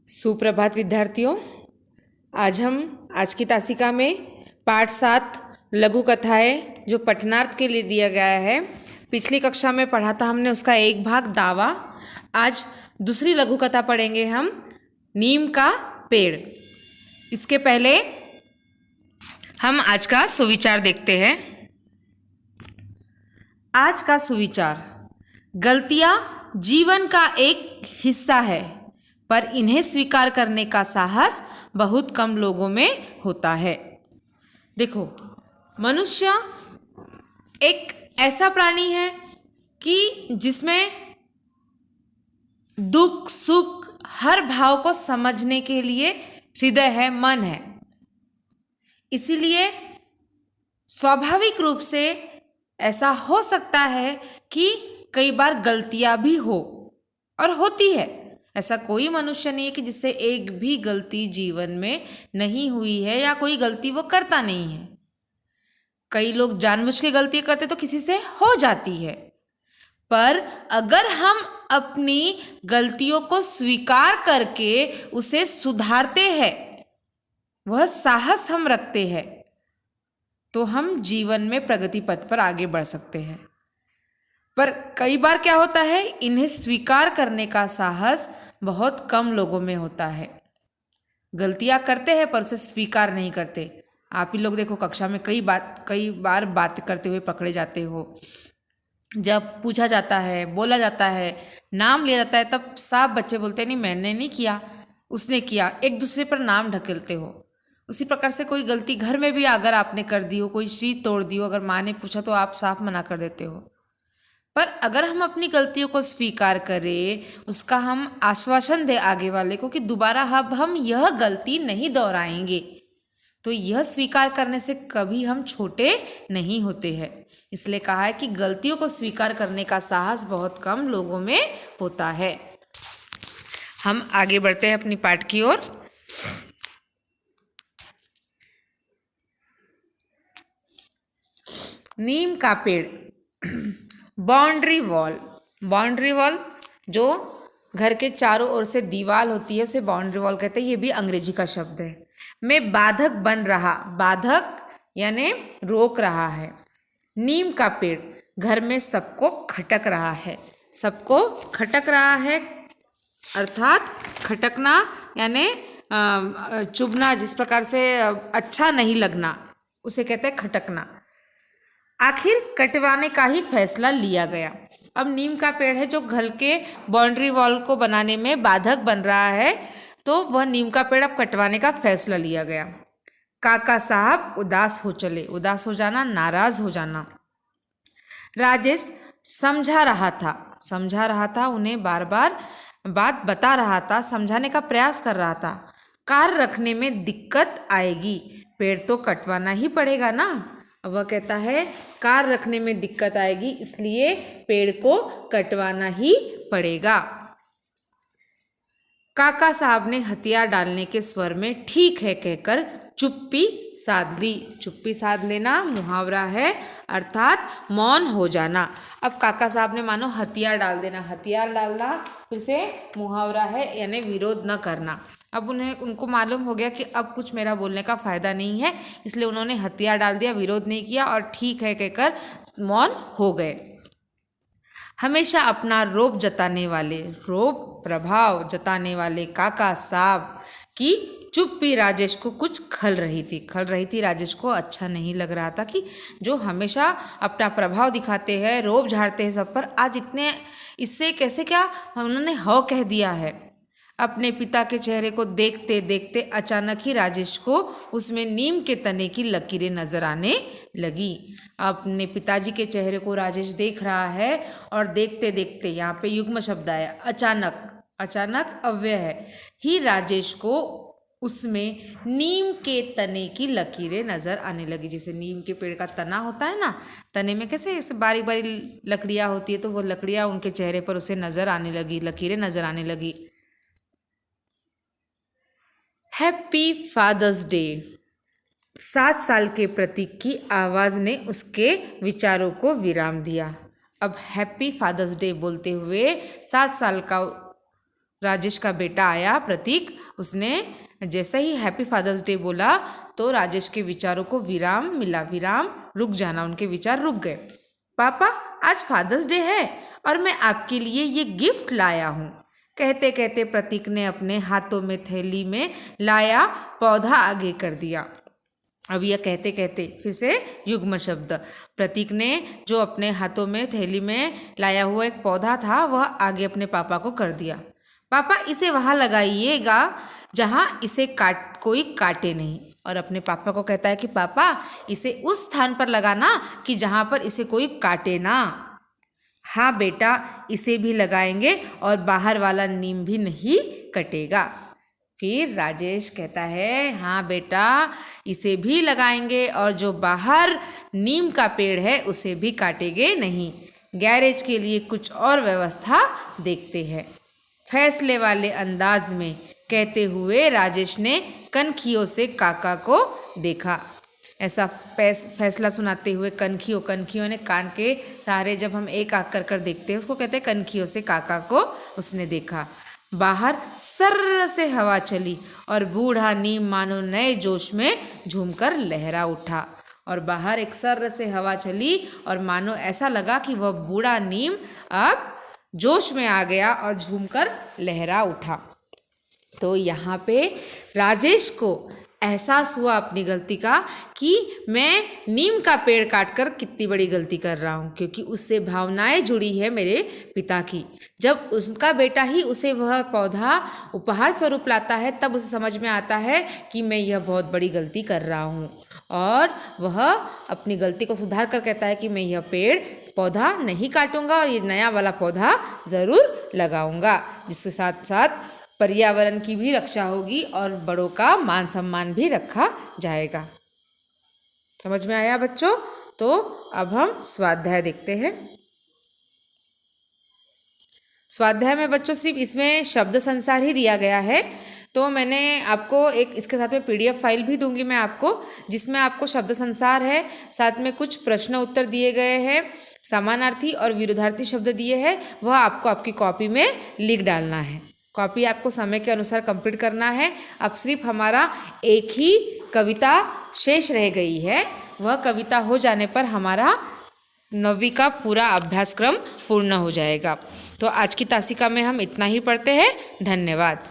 सुप्रभात विद्यार्थियों। आज की तासिका में पाठ 7 लघु कथाएं जो पठनार्थ के लिए दिया गया है। पिछली कक्षा में पढ़ा था हमने उसका एक भाग दावा। आज दूसरी लघु कथा पढ़ेंगे हम, नीम का पेड़। इसके पहले हम आज का सुविचार देखते हैं। आज का सुविचार: गलतियां जीवन का एक हिस्सा है, पर इन्हें स्वीकार करने का साहस बहुत कम लोगों में होता है। देखो, मनुष्य एक ऐसा प्राणी है कि जिसमें दुख सुख हर भाव को समझने के लिए हृदय है, मन है। इसीलिए स्वाभाविक रूप से ऐसा हो सकता है कि कई बार गलतियां भी हो और होती है। ऐसा कोई मनुष्य नहीं है कि जिससे एक भी गलती जीवन में नहीं हुई है या कोई गलती वो करता नहीं है। कई लोग जानबूझ के गलती करते तो किसी से हो जाती है, पर अगर हम अपनी गलतियों को स्वीकार करके उसे सुधारते हैं, वह साहस हम रखते हैं, तो हम जीवन में प्रगति पथ पर आगे बढ़ सकते हैं। पर कई बार क्या होता है, इन्हें स्वीकार करने का साहस बहुत कम लोगों में होता है। गलतियां करते हैं पर उसे स्वीकार नहीं करते। आप ही लोग देखो, कक्षा में कई बार बात करते हुए पकड़े जाते हो। जब पूछा जाता है, बोला जाता है, नाम लिया जाता है, तब सब बच्चे बोलते हैं नहीं मैंने नहीं किया, उसने किया। एक दूसरे पर नाम ढकेलते हो। उसी प्रकार से कोई गलती घर में भी अगर आपने कर दी हो, कोई चीज़ तोड़ दी हो, अगर माँ ने पूछा तो आप साफ मना कर देते हो। पर अगर हम अपनी गलतियों को स्वीकार करें, उसका हम आश्वासन दें आगे वाले को कि दोबारा अब हम यह गलती नहीं दोहराएंगे, तो यह स्वीकार करने से कभी हम छोटे नहीं होते हैं। इसलिए कहा है कि गलतियों को स्वीकार करने का साहस बहुत कम लोगों में होता है। हम आगे बढ़ते हैं अपनी पाठ की ओर। नीम का पेड़। बाउंड्री वॉल जो घर के चारों ओर से दीवार होती है उसे बाउंड्री वॉल कहते हैं। ये भी अंग्रेजी का शब्द है। में बाधक बन रहा, बाधक यानी रोक रहा है। नीम का पेड़ घर में सबको खटक रहा है। सबको खटक रहा है अर्थात खटकना यानी चुभना, जिस प्रकार से अच्छा नहीं लगना, उसे कहते हैं खटकना। आखिर कटवाने का ही फैसला लिया गया। अब नीम का पेड़ है जो घर के बाउंड्री वॉल को बनाने में बाधक बन रहा है, तो वह नीम का पेड़ अब कटवाने का फैसला लिया गया। काका साहब उदास हो चले। उदास हो जाना, नाराज हो जाना। राजेश समझा रहा था, उन्हें बार बार बात बता रहा था, समझाने का प्रयास कर रहा था। कार रखने में दिक्कत आएगी, पेड़ तो कटवाना ही पड़ेगा ना। वह कहता है कार रखने में दिक्कत आएगी, इसलिए पेड़ को कटवाना ही पड़ेगा। काका साहब ने हथियार डालने के स्वर में ठीक है कहकर चुप्पी साध ली। चुप्पी साध लेना मुहावरा है, अर्थात मौन हो जाना। अब काका साहब ने मानो हथियार डाल देना। हथियार डालना फिर से मुहावरा है, यानी विरोध न करना। अब उनको मालूम हो गया कि अब कुछ मेरा बोलने का फायदा नहीं है, इसलिए उन्होंने हथियार डाल दिया, विरोध नहीं किया और ठीक है कहकर मौन हो गए। हमेशा अपना रोब प्रभाव जताने वाले काका साहब की चुप्पी राजेश को कुछ खल रही थी। राजेश को अच्छा नहीं लग रहा था कि जो हमेशा अपना प्रभाव दिखाते हैं, रोब झाड़ते हैं सब पर, आज इतने इससे कैसे क्या उन्होंने हाँ कह दिया है। अपने पिता के चेहरे को देखते देखते अचानक ही राजेश को उसमें नीम के तने की लकीरें नजर आने लगी। अपने पिताजी के चेहरे को राजेश देख रहा है और देखते देखते, यहाँ पे युग्म शब्द आया, अचानक अव्यय है, ही राजेश को उसमें नीम के तने की लकीरें नजर आने लगी। जैसे नीम के पेड़ का तना होता है ना, तने में कैसे ऐसे बारी बारी लकड़ियाँ होती है, तो वो लकड़ियाँ उनके चेहरे पर उसे नजर आने लगी, लकीरें नजर आने लगी। Happy father's day. 7 साल के प्रतीक की आवाज़ ने उसके विचारों को विराम दिया। अब हैप्पी फादर्स डे बोलते हुए 7 साल का राजेश का बेटा आया प्रतीक, उसने जैसे ही हैप्पी फादर्स डे बोला तो राजेश के विचारों को विराम मिला, विराम रुक जाना, उनके विचार रुक गए। पापा आज फादर्स डे है और मैं आपके लिए ये गिफ्ट लाया हूँ। कहते कहते प्रतीक ने अपने हाथों में थैली में लाया पौधा आगे कर दिया। अब यह कहते कहते फिर से युग्म शब्द, प्रतीक ने जो अपने हाथों में थैली में लाया हुआ एक पौधा था वह आगे अपने पापा को कर दिया। पापा इसे वहाँ लगाइएगा जहाँ इसे कोई काटे नहीं। और अपने पापा को कहता है कि पापा इसे उस स्थान पर लगाना कि जहाँ पर इसे कोई काटे ना। हाँ बेटा इसे भी लगाएंगे और बाहर वाला नीम भी नहीं कटेगा। फिर राजेश कहता है हाँ बेटा इसे भी लगाएंगे और जो बाहर नीम का पेड़ है उसे भी काटेंगे नहीं। गैरेज के लिए कुछ और व्यवस्था देखते हैं। फैसले वाले अंदाज में कहते हुए राजेश ने कनखियों से काका को देखा। ऐसा फैसला सुनाते हुए कनखियों ने कान के सहारे जब हम एक आँख कर देखते हैं उसको कहते हैं कनखियों से काका को उसने देखा। बाहर सर्र से हवा चली और बूढ़ा नीम मानो नए जोश में झूमकर लहरा उठा। और बाहर एक सर्र से हवा चली और मानो ऐसा लगा कि वह बूढ़ा नीम अब जोश में आ गया और झूमकर लहरा उठा। तो यहाँ पे राजेश को एहसास हुआ अपनी गलती का कि मैं नीम का पेड़ काटकर कितनी बड़ी गलती कर रहा हूँ, क्योंकि उससे भावनाएं जुड़ी है मेरे पिता की। जब उसका बेटा ही उसे वह पौधा उपहार स्वरूप लाता है तब उसे समझ में आता है कि मैं यह बहुत बड़ी गलती कर रहा हूँ, और वह अपनी गलती को सुधार कर कहता है कि मैं यह पेड़ पौधा नहीं काटूंगा और ये नया वाला पौधा ज़रूर लगाऊंगा, जिसके साथ साथ पर्यावरण की भी रक्षा होगी और बड़ों का मान सम्मान भी रखा जाएगा। समझ में आया बच्चों? तो अब हम स्वाध्याय देखते हैं। स्वाध्याय में बच्चों सिर्फ इसमें शब्द संसार ही दिया गया है, तो मैंने आपको एक इसके साथ में PDF फाइल भी दूंगी मैं आपको, जिसमें आपको शब्द संसार है, साथ में कुछ प्रश्न उत्तर दिए गए हैं, समानार्थी और विरोधार्थी शब्द दिए हैं, वह आपको आपकी कॉपी में लिख डालना है। कॉपी आपको समय के अनुसार कंप्लीट करना है। अब सिर्फ हमारा एक ही कविता शेष रह गई है, वह कविता हो जाने पर हमारा 9वीं का पूरा अभ्यासक्रम पूर्ण हो जाएगा। तो आज की तासिका में हम इतना ही पढ़ते हैं। धन्यवाद।